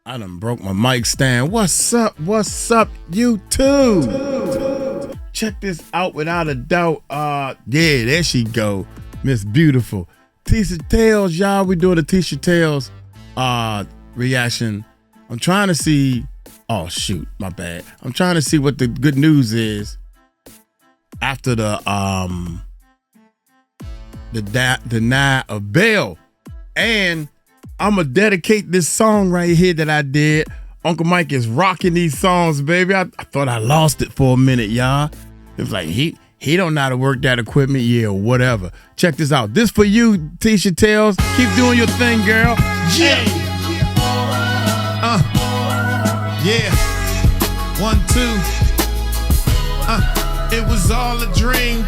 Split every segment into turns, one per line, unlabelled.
I done broke my mic stand. What's up? What's up, YouTube? Check this out without a doubt. Yeah, there she go. Miss Beautiful. Tisha Tales, y'all. We doing the Tisha Tales reaction. I'm trying to see. Oh, shoot. My bad. I'm trying to see what the good news is after the deny of bail. And I'm going to dedicate this song right here that I did. Uncle Mike is rocking these songs, baby. I thought I lost it for a minute, y'all. It was like, he don't know how to work that equipment, yeah, or whatever. Check this out. This for you, Tisha Tells. Keep doing your thing, girl. Yeah. Yeah. 1, 2. It was all a dream.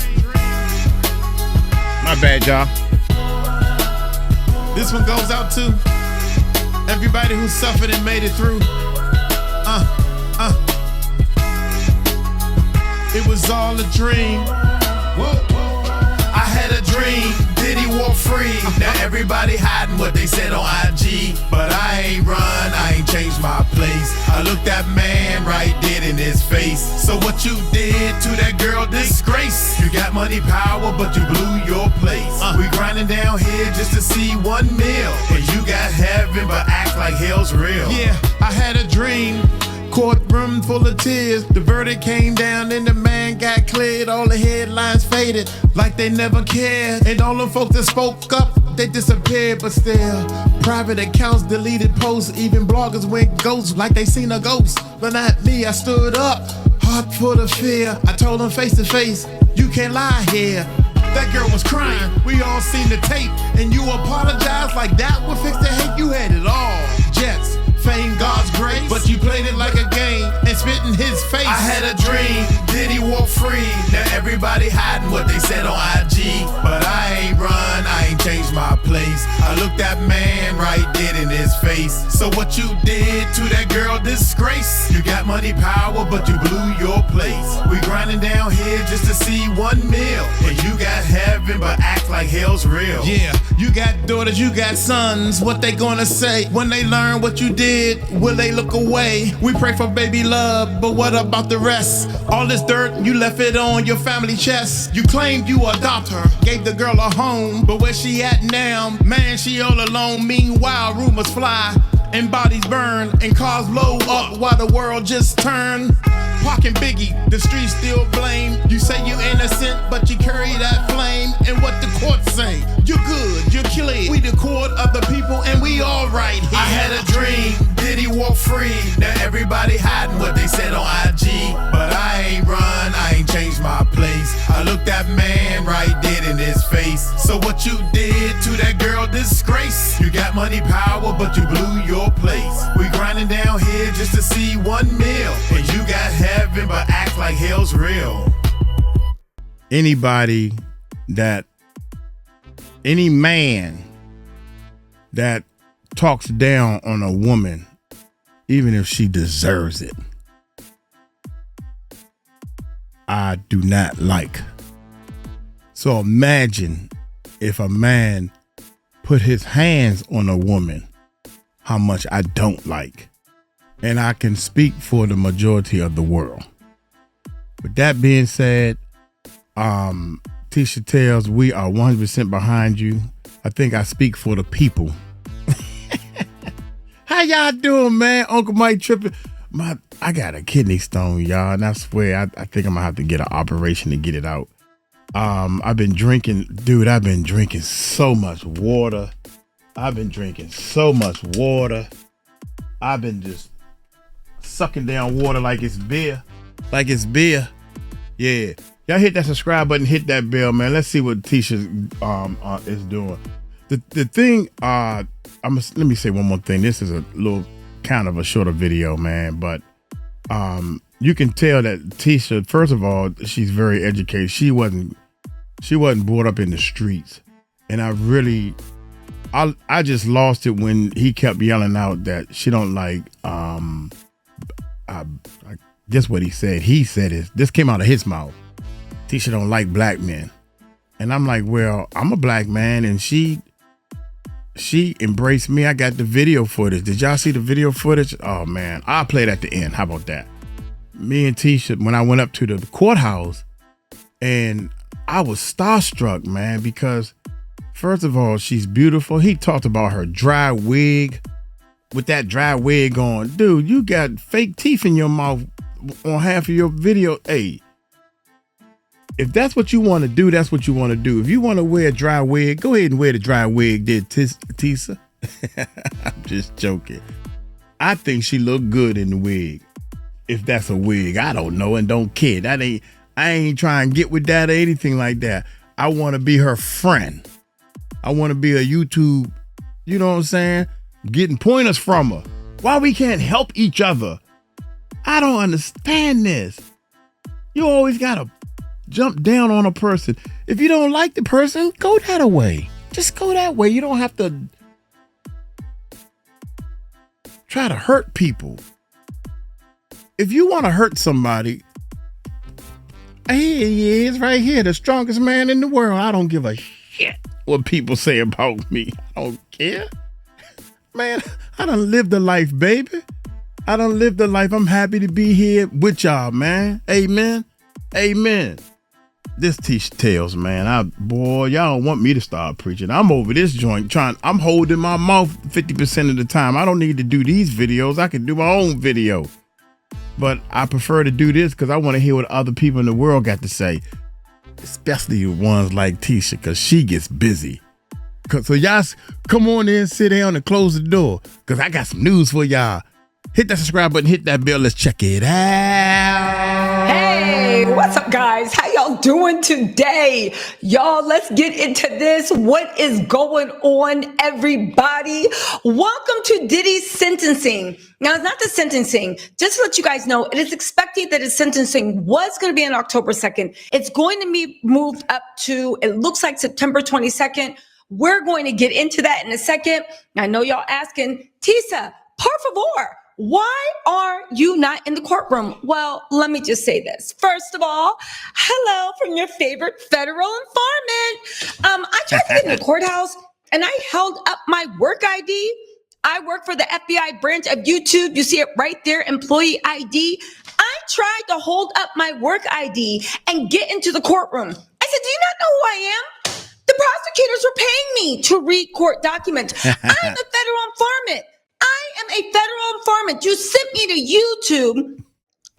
My bad, y'all. This one goes out to everybody who suffered and made it through. It was all a dream. Whoa. I had a dream. Diddy walk free. Now everybody hiding what they said on IG. But I ain't run, I ain't changed my place. I looked that man right dead in his face. So what you did to that girl, disgrace. You got money, power, but you blew your place. We grinding down here just to see 1 meal. And you got heaven, but act like hell's real. Yeah, I had a dream. Courtroom full of tears. The verdict came down and the man got cleared. All the headlines faded like they never cared. And all them folks that spoke up, they disappeared. But still, private accounts, deleted posts. Even bloggers went ghost like they seen a ghost. But not me, I stood up, heart full of fear. I told them face to face, you can't lie here. That girl was crying, we all seen the tape. And you apologized like that would fix the hate. You had it all, jets, fame, God's grace. But you played it like a game and spit in his face. I had a dream, Diddy walk free. Now everybody hiding what they said on IG. But I ain't run, I ain't changed my place. I looked that man right dead in his face. So what you did to that girl, disgrace. You got money, power, but you blew your place. We grinding down here just to see 1 meal. And you got heaven, but act like hell's real. Yeah, you got daughters, you got sons. What they gonna say when they learn what you did? Will they look away? We pray for baby love, but what about the rest? All this dirt, you left it on your family chest. You claimed you adopt her, gave the girl a home, but where she at now? Man, she all alone. Meanwhile, rumors fly and bodies burn and cars blow up while the world just turn. Pac and Biggie, the streets still blame. You say you innocent, but you carry that flame. And what the court say? You're good, you're clear. We the court of the people and we all right here. I had a dream, Diddy walk free. Now everybody hiding what they said on IG. But I ain't run, I ain't changed my place. I looked that man right dead in his face. So what you did to that girl, disgrace. You got money, power, but you blew your place. We grinding down here just to see 1 meal. And you got heaven, but act like hell's real. Any man that talks down on a woman, even if she deserves it, I do not like. So imagine if a man put his hands on a woman, how much I don't like. And I can speak for the majority of the world. With that being said, Tisha Tells, we are 100% behind you. I think I speak for the people. How y'all doing, man? Uncle Mike tripping. I got a kidney stone, y'all, and I swear I think I'm gonna have to get an operation to get it out. I've been drinking so much water. I've been just sucking down water like it's beer. Yeah. Y'all hit that subscribe button, hit that bell, man. Let's see what Tisha is doing. The thing, let me say one more thing. This is a little kind of a shorter video, man, but you can tell that Tisha, first of all, she's very educated. She wasn't brought up in the streets. And I just lost it when he kept yelling out that she don't like, just what he said. He said it. This came out of his mouth. Tisha don't like black men. And I'm like, well, I'm a black man, and she
she embraced me. I got the video footage. Did y'all see the video footage? Oh man, I'll play it at the end. How about that? Me and Tisha, when I went up to the courthouse, and I was starstruck, man, because first of all, she's beautiful. He talked about her dry wig. With that dry wig on, dude, you got fake teeth in your mouth on half of your video. Hey, if that's what you want to do, that's what you want to do. If you want to wear a dry wig, go ahead and wear the dry wig, Tisha. I'm just joking. I think she looked good in the wig. If that's a wig, I don't know and don't care. I ain't trying to get with that or anything like that. I want to be her friend. I want to be a YouTube, you know what I'm saying? Getting pointers from her. Why we can't help each other? I don't understand this. You always gotta jump down on a person. If you don't like the person, go that way. Just go that way. You don't have to try to hurt people. If you want to hurt somebody, here he is right here, the strongest man in the world. I don't give a shit what people say about me. I don't care. Man, I done lived the life, baby. I done lived the life. I'm happy to be here with y'all, man. Amen. Amen. This Tisha Tales, man. Boy, y'all don't want me to start preaching. I'm over this joint I'm holding my mouth 50% of the time. I don't need to do these videos. I can do my own video. But I prefer to do this because I want to hear what other people in the world got to say. Especially the ones like Tisha, because she gets busy. So y'all come on in, sit down, and close the door, because I got some news for y'all. Hit that subscribe button, hit that bell. Let's check it out.
Hey, what's up, guys? How y'all doing today? Y'all, let's get into this. What is going on, everybody? Welcome to Diddy's sentencing. Now, it's not the sentencing. Just to let you guys know, it is expected that his sentencing was going to be on October 2nd. It's going to be moved up to, it looks like September 22nd. We're going to get into that in a second. I know y'all asking, Tisha, por favor, why are you not in the courtroom? Well, let me just say this. First of all, hello from your favorite federal informant. I tried to get in the courthouse and I held up my work ID. I work for the FBI branch of YouTube. You see it right there, employee ID. I tried to hold up my work ID and get into the courtroom. I said, do you not know who I am? The prosecutors were paying me to read court documents. I'm a federal informant. I am a federal informant. You sent me to YouTube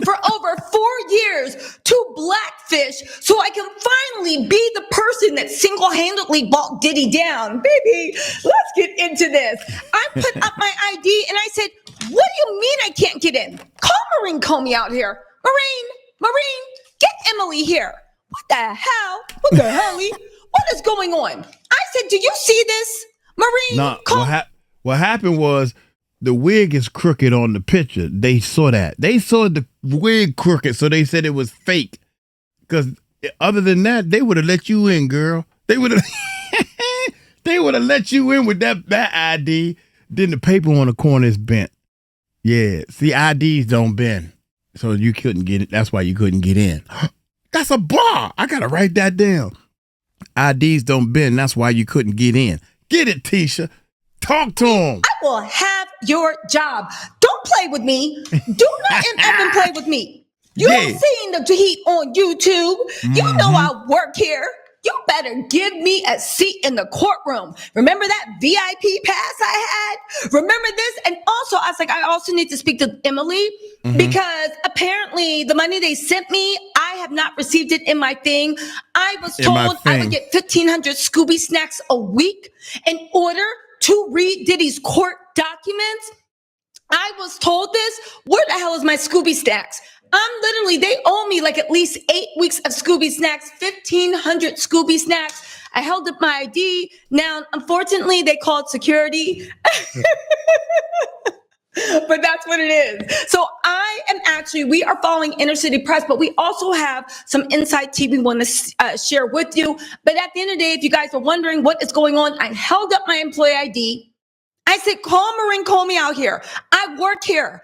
for over 4 years to blackfish so I can finally be the person that single-handedly brought Diddy down. Baby, let's get into this. I put up my ID and I said, what do you mean I can't get in? Call Maureen Comey out here. Maureen, get Emily here. What the hell? What the helly? What is going on? I said, do you see this? Maureen,
no, what happened was the wig is crooked on the picture. They saw that. They saw the wig crooked, so they said it was fake. Because other than that, they would have let you in, girl. They would have let you in with that ID. Then the paper on the corner is bent. Yeah, see, IDs don't bend. So you couldn't get it. That's why you couldn't get in. That's a bar. I got to write that down. IDs don't bend. That's why you couldn't get in. Get it, Tisha. Talk to him.
I will have your job. Don't play with me. Do not even play with me. You have seen the heat on YouTube. You know I work here. You better give me a seat in the courtroom. Remember that VIP pass I had? Remember this? And also, I was like, I also need to speak to Emily because apparently the money they sent me, I have not received it in my thing. I was told I would get 1,500 Scooby snacks a week in order to read Diddy's court documents. I was told this. Where the hell is my Scooby snacks? They owe me like at least 8 weeks of Scooby snacks, 1,500 Scooby snacks. I held up my ID. Now, unfortunately, they called security. But that's what it is. So we are following Inner City Press, but we also have some inside tea we want to share with you. But at the end of the day, if you guys are wondering what is going on, I held up my employee ID. I said, call Maureen Comey out here. I work here.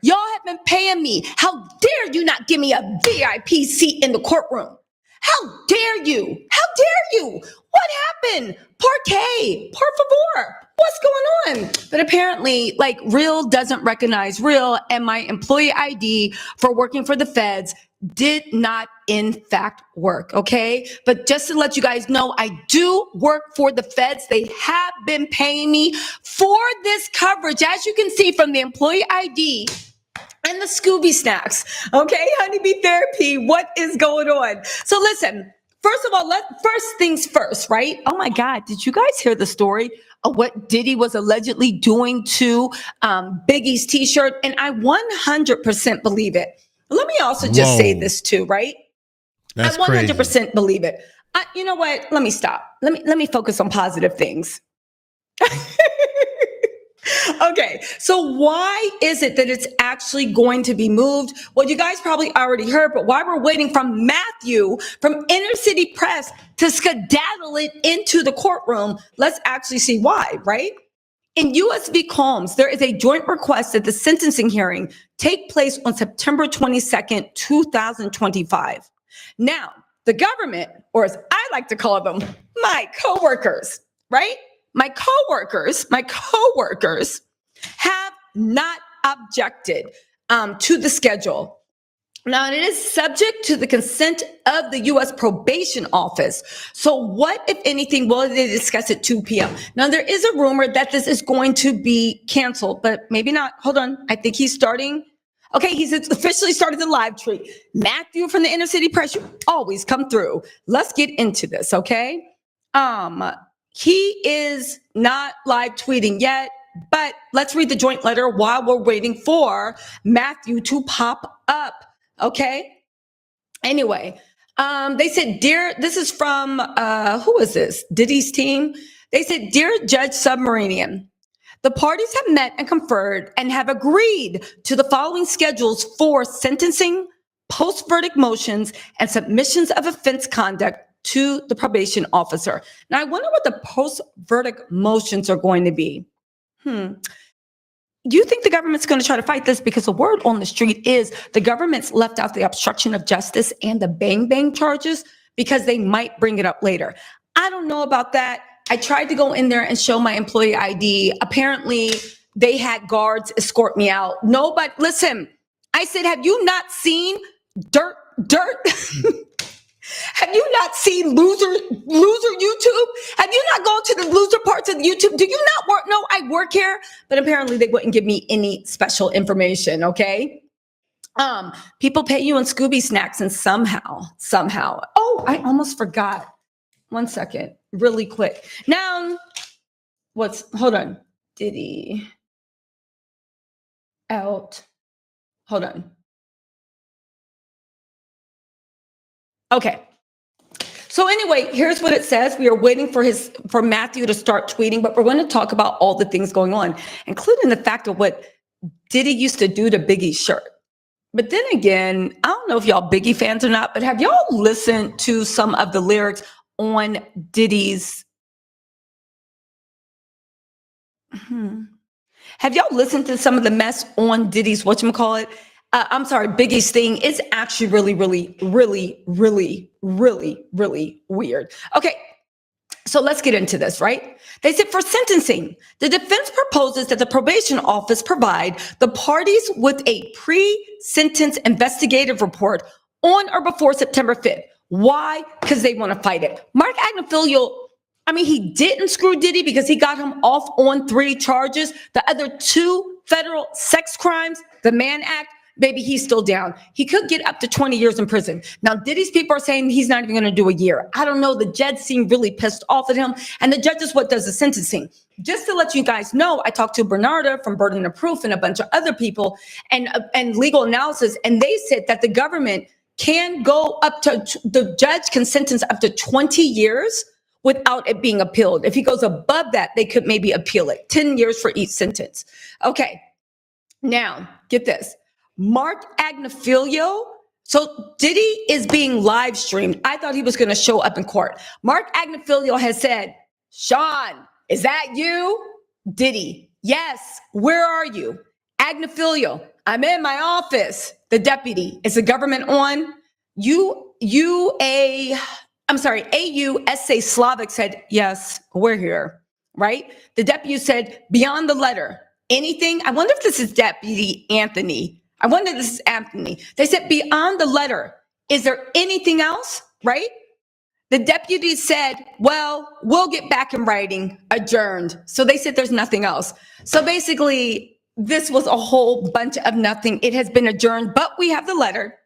Y'all have been paying me. How dare you not give me a VIP seat in the courtroom? How dare you? How dare you? What happened? Parquet, por favor. What's going on? But apparently, like, real doesn't recognize real, and my employee ID for working for the feds did not in fact work, okay? But just to let you guys know, I do work for the feds. They have been paying me for this coverage, as you can see from the employee ID and the Scooby snacks. Okay, honeybee therapy, what is going on? So listen, first of all, first things first, right? Oh my God, did you guys hear the story of what Diddy was allegedly doing to Biggie's t-shirt? And I 100% believe it. Let me also just say this too, right?
That's
I 100%
crazy.
believe it. You know what? Let me stop. Let me focus on positive things. Okay, so why is it that it's actually going to be moved? Well, you guys probably already heard, but while we're waiting from Matthew from Inner City Press to skedaddle it into the courtroom, let's actually see why, right? In U.S. v. Combs, there is a joint request that the sentencing hearing take place on September 22nd, 2025. Now, the government, or as I like to call them, my coworkers, right? My coworkers have not objected to the schedule. Now, it is subject to the consent of the U.S. Probation Office. So what, if anything, will they discuss at 2 p.m.? Now, there is a rumor that this is going to be canceled, but maybe not. Hold on. I think he's starting. Okay, he's officially started the live tweet. Matthew from the Inner City Press, you always come through. Let's get into this, okay? He is not live tweeting yet, but let's read the joint letter while we're waiting for Matthew to pop up, okay? Anyway, they said, this is from, who is this? Diddy's team. They said, Dear Judge Submarinian, the parties have met and conferred and have agreed to the following schedules for sentencing, post-verdict motions, and submissions of offense conduct to the probation officer. Now, I wonder what the post-verdict motions are going to be. Do you think the government's going to try to fight this? Because the word on the street is the government's left out the obstruction of justice and the bang charges because they might bring it up later. I don't know about that. I tried to go in there and show my employee ID. Apparently, they had guards escort me out. No, but listen, I said, have you not seen dirt? Have you not seen loser YouTube? Have you not gone to the loser parts of YouTube? Do you not work? No, I work here, but apparently they wouldn't give me any special information, okay? People pay you in Scooby snacks, and somehow. Oh, I almost forgot. 1 second, really quick. Now, hold on. Diddy out. Hold on. Okay. So anyway, here's what it says. We are waiting for Matthew to start tweeting, but we're going to talk about all the things going on, including the fact of what Diddy used to do to Biggie's shirt. But then again, I don't know if y'all Biggie fans or not, but have y'all listened to some of the lyrics on Diddy's? Have y'all listened to some of the mess on Diddy's, Biggie's thing? It's actually really weird. Okay, so let's get into this, right? They said for sentencing, the defense proposes that the probation office provide the parties with a pre-sentence investigative report on or before September 5th. Why? Because they want to fight it. Mark Agnifilo, he didn't screw Diddy because he got him off on 3 charges. The other 2 federal sex crimes, the Mann Act, baby, he's still down. He could get up to 20 years in prison. Now, Diddy's people are saying he's not even going to do a year. I don't know. The judge seemed really pissed off at him. And the judge is what does the sentencing. Just to let you guys know, I talked to Bernarda from Burden of Proof and a bunch of other people and legal analysis. And they said that the government can go up to, the judge can sentence up to 20 years without it being appealed. If he goes above that, they could maybe appeal it. 10 years for each sentence. Okay. Now, get this. Mark Agnifilo. So Diddy is being live streamed. I thought he was going to show up in court. Mark Agnifilo has said, Sean, is that you? Diddy, yes. Where are you? Agnifilo, I'm in my office. The deputy, is the government on? You AUSA Slavic said, yes, we're here, right? The deputy said, beyond the letter, anything? I wonder if this is Deputy Anthony. I wonder if this is Anthony. They said, beyond the letter, is there anything else, right? The deputy said, well, we'll get back in writing, adjourned. So they said there's nothing else. So basically, this was a whole bunch of nothing. It has been adjourned, but we have the letter.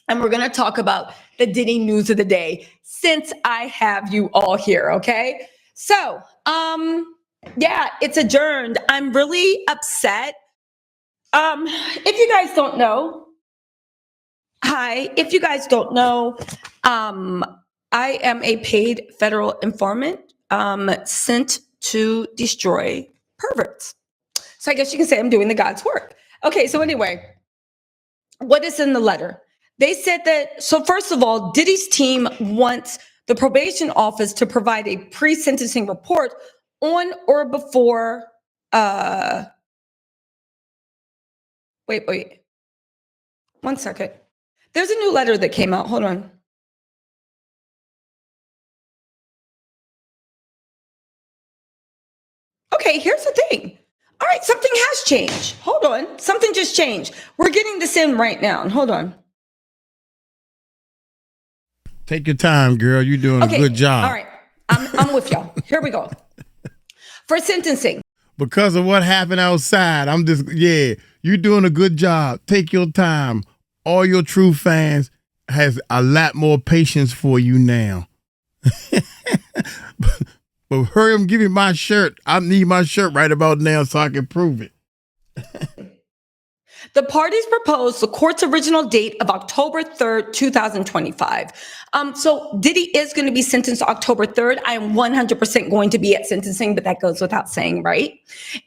And we're going to talk about the Diddy news of the day since I have you all here, okay? So, yeah, it's adjourned. I'm really upset. If you guys don't know, I am a paid federal informant sent to destroy perverts. So I guess you can say I'm doing the God's work. Okay, so anyway, what is in the letter? They said that, so first of all, Diddy's team wants the probation office to provide a pre-sentencing report on or before, wait, 1 second. There's a new letter that came out, hold on. Okay, here's the thing. All right, something has changed. Hold on, something just changed. We're getting this in right now, hold on.
Take your time, girl. You're doing a good job.
All right. I'm with y'all. Here we go. For sentencing.
Because of what happened outside, you're doing a good job. Take your time. All your true fans has a lot more patience for you now. But hurry up and give me my shirt. I need my shirt right about now so I can prove it.
The parties proposed the court's original date of October 3rd, 2025. So Diddy is going to be sentenced October 3rd. I am 100% going to be at sentencing, but that goes without saying, right?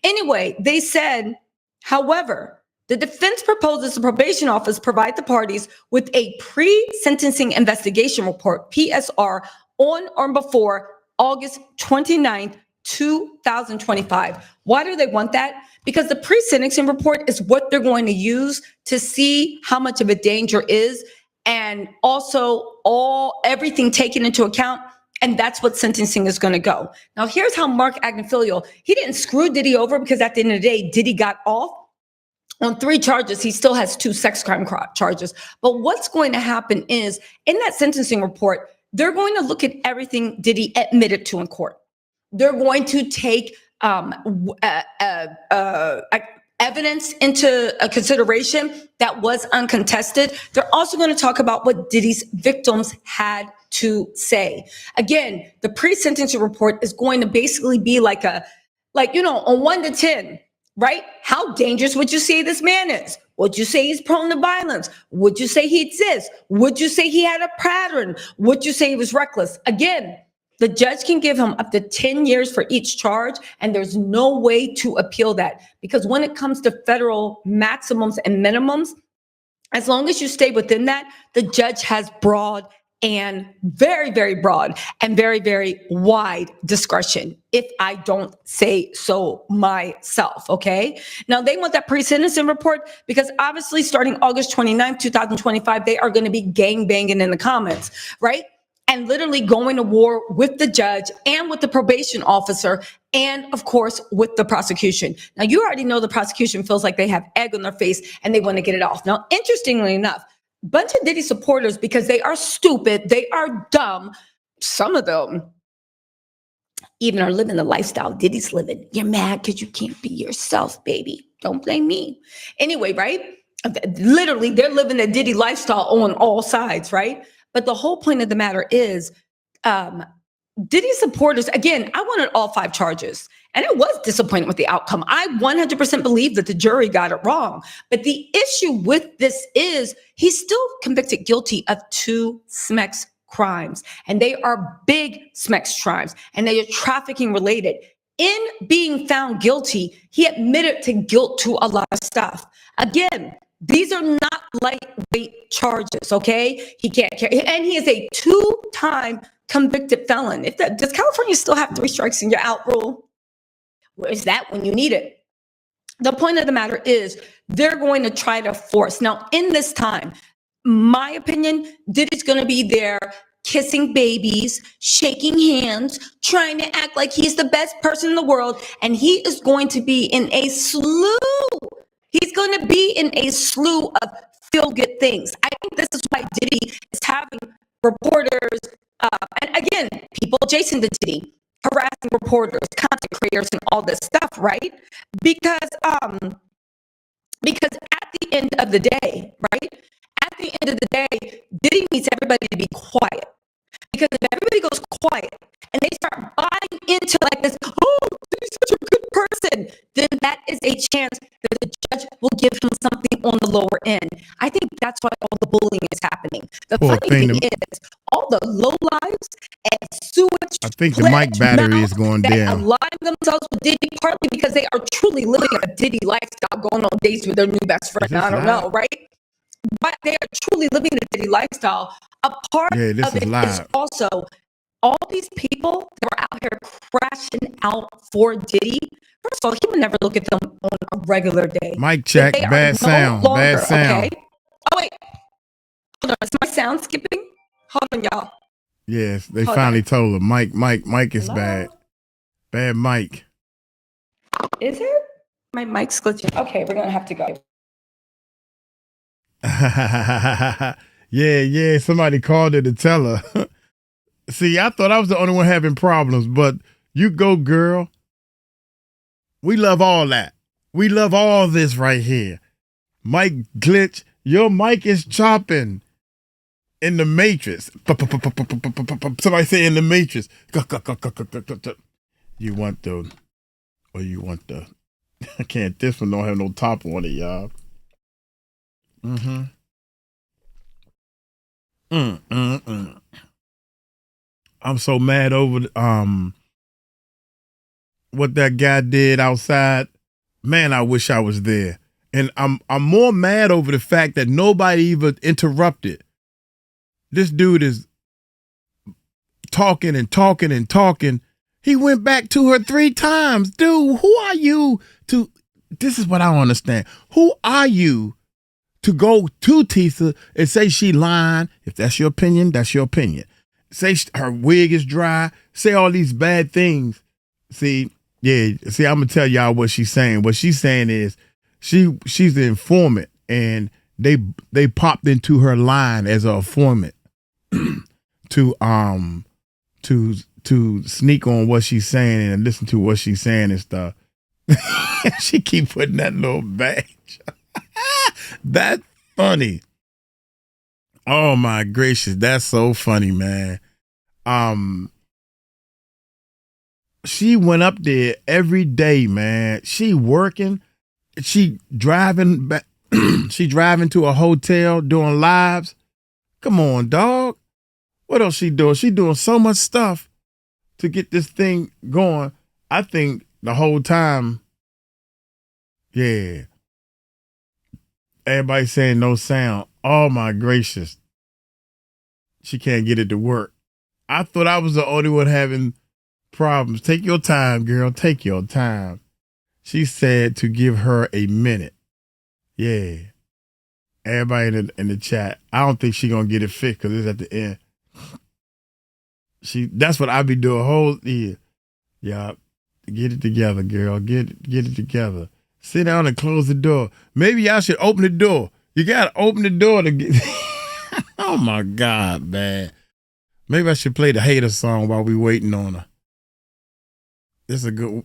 Anyway, they said, however, the defense proposes the probation office provide the parties with a pre-sentencing investigation report, PSR, on or before August 29th, 2025. Why do they want that? Because the pre-sentencing report is what they're going to use to see how much of a danger is, and also everything taken into account. And that's what sentencing is going to go. Now, here's how Mark Agnifilo, he didn't screw Diddy over, because at the end of the day, Diddy got off on 3 charges. He still has 2 sex crime charges. But what's going to happen is, in that sentencing report, they're going to look at everything Diddy admitted to in court. They're going to take evidence into a consideration that was uncontested. They're also going to talk about what Diddy's victims had to say. Again, the pre-sentencing report is going to basically be like on 1 to 10, right? How dangerous would you say this man is? Would you say he's prone to violence? Would you say he exists? Would you say he had a pattern? Would you say he was reckless? Again, the judge can give him up to 10 years for each charge, and there's no way to appeal that. Because when it comes to federal maximums and minimums, as long as you stay within that, the judge has broad and very, very broad and very, very wide discretion, if I don't say so myself, okay? Now, they want that pre-sentencing report because obviously starting August 29th, 2025, they are going to be gangbanging in the comments, right? And literally going to war with the judge and with the probation officer and, of course, with the prosecution. Now, you already know the prosecution feels like they have egg on their face and they want to get it off. Now, interestingly enough, a bunch of Diddy supporters, because they are stupid, they are dumb, some of them even are living the lifestyle Diddy's living. You're mad because you can't be yourself, baby. Don't blame me. Anyway, right? Literally, they're living the Diddy lifestyle on all sides, right? But the whole point of the matter is, Diddy supporters, again, I wanted all 5 charges. And I was disappointed with the outcome. I 100% believe that the jury got it wrong. But the issue with this is he's still convicted guilty of 2 SMEX crimes. And they are big SMEX crimes. And they are trafficking related. In being found guilty, he admitted to guilt to a lot of stuff. Again, these are not lightweight charges, okay? He can't carry, and he is a 2-time convicted felon. Does California still have 3 strikes and you're out rule? Where's that when you need it? The point of the matter is they're going to try to force. Now, in this time, my opinion, Diddy's going to be there kissing babies, shaking hands, trying to act like he's the best person in the world. And he is going to be in a slew. He's going to be in a slew of feel-good things. I think this is why Diddy is having reporters, and again, people adjacent to Diddy, harassing reporters, content creators, and all this stuff, right? Because at the end of the day, right? At the end of the day, Diddy needs everybody to be quiet. Because if everybody goes quiet and they start buying into like this, oh, Diddy's such a good person, then that is a chance that the judge will give him something on the lower end. I think that's why all the bullying is happening. The funny thing is, all the lowlives and sewage.
I think the mic battery is going down.
Align themselves with Diddy partly because they are truly living a Diddy lifestyle, going on dates with their new best friend. I don't know, right? But they are truly living the Diddy lifestyle. A part of it is also all these people that were out here crashing out for Diddy. First of all, he would never look at them on a regular day.
Mic check, bad sound, bad sound.
Okay? Oh wait, hold on, is my sound skipping? Hold on, y'all.
Yes, they finally told him, Mike is bad. Bad mic.
Is it? My mic's glitching. Okay, we're gonna have to go.
Yeah, somebody called her to tell her. See, I thought I was the only one having problems, but you go, girl. We love all that. We love all this right here. Mic glitch. Your mic is chopping. In the Matrix. Somebody say in the Matrix. You want the, or you want the, I can't, this one don't have no top on it, y'all. I'm so mad over what that guy did outside. Man, I wish I was there. And I'm more mad over the fact that nobody even interrupted. This dude is talking and talking and talking. He went back to her 3 times. Dude, who are you to, this is what I don't understand. Who are you to go to Tisha and say she lying? If that's your opinion, that's your opinion. Say her wig is dry. Say all these bad things. See, I'm going to tell y'all what she's saying. What she's saying is she's the informant, and they popped into her line as a informant to sneak on what she's saying and listen to what she's saying and stuff. She keep putting that little badge. That's funny. Oh my gracious, that's so funny, man. She went up there every day, man. She working. She driving back. She driving to a hotel doing lives. Come on, dog. What else she doing? She doing so much stuff to get this thing going. I think the whole time, yeah. Everybody saying no sound. Oh my gracious. She can't get it to work. I thought I was the only one having problems. Take your time, girl. Take your time. She said to give her a minute. Yeah. Everybody in the chat. I don't think she gonna get it fixed because it's at the end. That's what I be doing whole year. Yeah. Get it together, girl. Get it together. Sit down and close the door. Maybe I should open the door. You gotta open the door to get. Oh my God, man. Maybe I should play the hater song while we waiting on her. This is a good.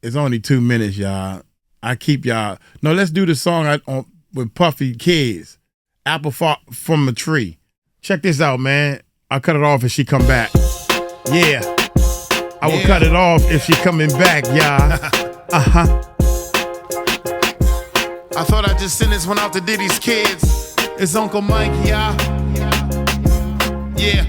It's only 2 minutes, y'all. I keep y'all. No, let's do the song with Puffy Kids. Apple from a Tree. Check this out, man. I'll cut it off if she come back. Yeah. I will cut it off if she coming back, y'all.
I thought I'd just send this one out to Diddy's kids. It's Uncle Mike, y'all. Yeah.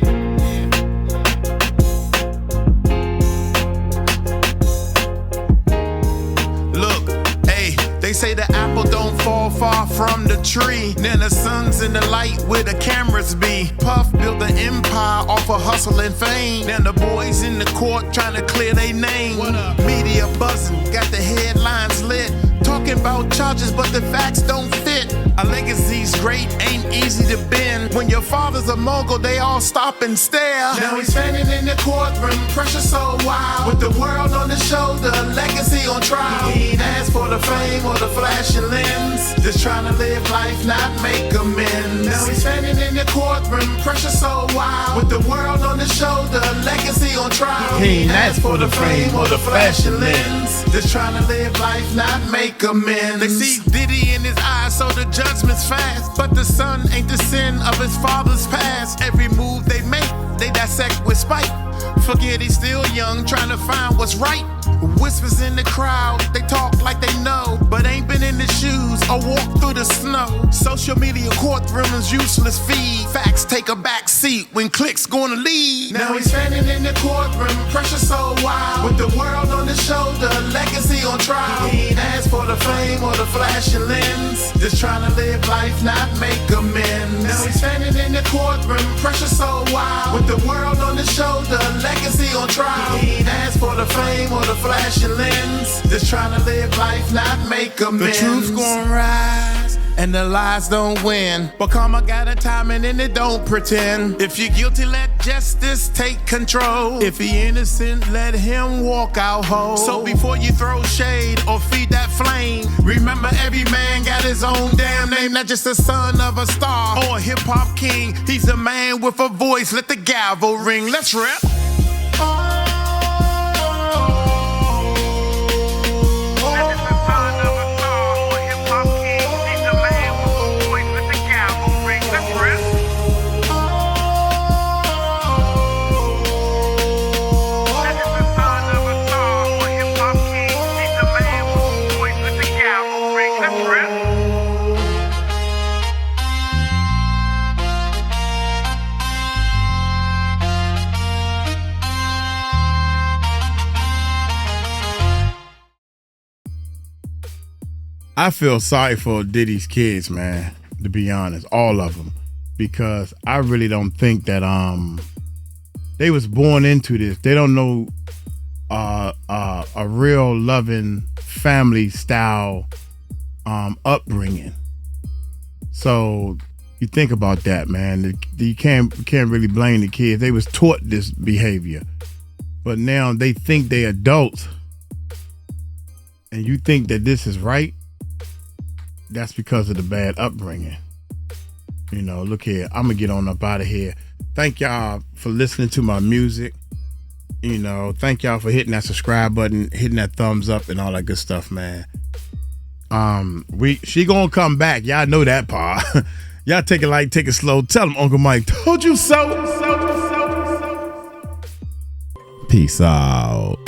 Look, hey, they say the apple don't fall far from the tree. Then the sun's in the light where the cameras be. Puff built an empire off of hustle and fame. Then the boys in the court trying to clear their name. Media buzzing, got the headlines lit. Talking talking about charges, but the facts don't fit. A legacy's great, ain't easy to bend. When your father's a mogul, they all stop and stare. Now he's standing in the courtroom, pressure so wild. With the world on his shoulder, legacy on trial. He ain't asked for the fame or the flashing lens. Just trying to live life, not make amends. Now he's standing in the courtroom, pressure so wild. With the world on his shoulder, legacy on trial.
He ain't asked for the fame or the flashing
lens. Just trying to live life, not make amends. They see Diddy in his eyes, so the judgment's fast. But the son ain't the sin of his father's past. Every move they make, they dissect with spite. Forget he's still young, trying to find what's right. Whispers in the crowd, they talk like they know, but ain't been in the shoes or walked through the snow. Social media courtroom is useless feed. Facts take a back seat when clicks gonna lead. Now he's standing in the courtroom, pressure so wild. With the world on his shoulder, legacy on trial. He ain't asked for the fame or the flashing lens. Just trying to live life, not make amends. Now he's standing in the courtroom, pressure so wild. With the world on his shoulder, legacy on trial. He ain't asked for the fame or the flashing lens. Just trying to live life, not make amends. The truth's gonna rise and the lies don't win, but karma got a timing and it don't pretend. If you're guilty, let justice take control. If he innocent, let him walk out whole. So before you throw shade or feed that flame, remember every man got his own damn name. Not just the son of a star or a hip-hop king. He's a man with a voice, let the gavel ring. Let's rap.
I feel sorry for Diddy's kids, man, to be honest, all of them, because I really don't think that they was born into this. They don't know a real loving family style upbringing. So you think about that, man. You can't really blame the kids. They was taught this behavior, but now they think they adults, and you think that this is right. That's because of the bad upbringing. You know, look here, I'm gonna get on up out of here. Thank y'all for listening to my music. You know, thank y'all for hitting that subscribe button, hitting that thumbs up and all that good stuff, man. She gonna come back. Y'all know that part. Y'all take it light, take it slow. Tell them Uncle Mike told you so. Peace out.